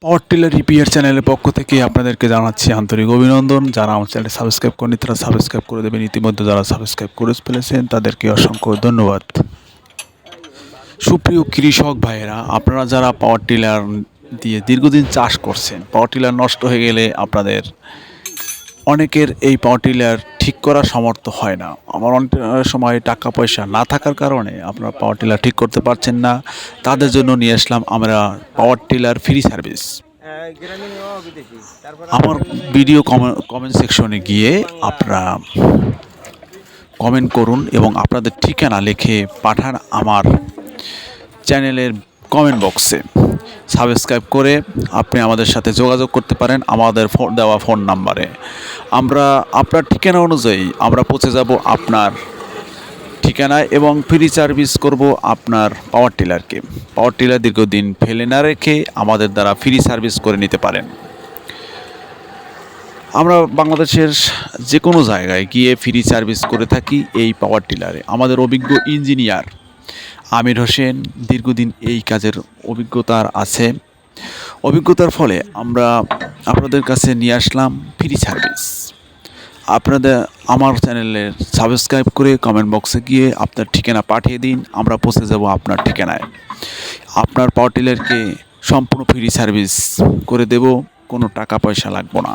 Power tiller repair চ্যানেলের পক্ষ থেকে আপনাদেরকে জানাচ্ছি আন্তরিক অভিনন্দন। যারা আমার চ্যানেল সাবস্ক্রাইব করেনি তারা সাবস্ক্রাইব করে দেবেন। ইতিমধ্যে যারা সাবস্ক্রাইব করে ফেলেছেন তাদেরকে অসংখ্য ধন্যবাদ। সুপ্রিয় কৃষক ভাইয়েরা, আপনারা যারা পাওয়ার টিলার দিয়ে দীর্ঘদিন চাষ করছেন, পাওয়ার টিলার নষ্ট হয়ে গেলে আপনাদের অনেকের এই পাওয়ার টিলার ঠিক করার সামর্থ্য হয় না। আমার অনেক সময় টাকা পয়সা না থাকার কারণে আপনারা পাওয়ার টিলার ঠিক করতে পারছেন না। তাদের জন্য নিয়ে আসলাম আমরা পাওয়ার টিলার ফ্রি সার্ভিস। আমার ভিডিও কমেন্ট সেকশনে গিয়ে আপনারা কমেন্ট করুন এবং আপনাদের ঠিকানা লিখে পাঠান আমার চ্যানেলের কমেন্ট বক্সে। সাবস্ক্রাইব করে আপনি আমাদের সাথে যোগাযোগ করতে পারেন আমাদের দেওয়া ফোন নাম্বারে। আমরা আপনার ঠিকানা অনুযায়ী আমরা পৌঁছে যাব আপনার ঠিকানায় এবং ফ্রি সার্ভিস করব আপনার পাওয়ার টিলারকে। পাওয়ার টিলার দীর্ঘদিন ফেলে না রেখে আমাদের দ্বারা ফ্রি সার্ভিস করে নিতে পারেন। আমরা বাংলাদেশের যে কোনো জায়গায় গিয়ে ফ্রি সার্ভিস করে থাকি এই পাওয়ার টিলারে। আমাদের অভিজ্ঞ ইঞ্জিনিয়ার আমির হোসেন দীর্ঘদিন এই কাজের আছে। অভিজ্ঞতার ফলে আমরা আপনাদের কাছে নিয়ে আসলাম ফ্রি সার্ভিস। আপনাদের আমার চ্যানেলের সাবস্ক্রাইব করে কমেন্ট বক্সে গিয়ে আপনার ঠিকানা পাঠিয়ে দিন, আমরা পৌঁছে যাব আপনার ঠিকানায়। আপনার পাওয়ার টিলারকে সম্পূর্ণ ফ্রি সার্ভিস করে দেব, কোনো টাকা পয়সা লাগবে না।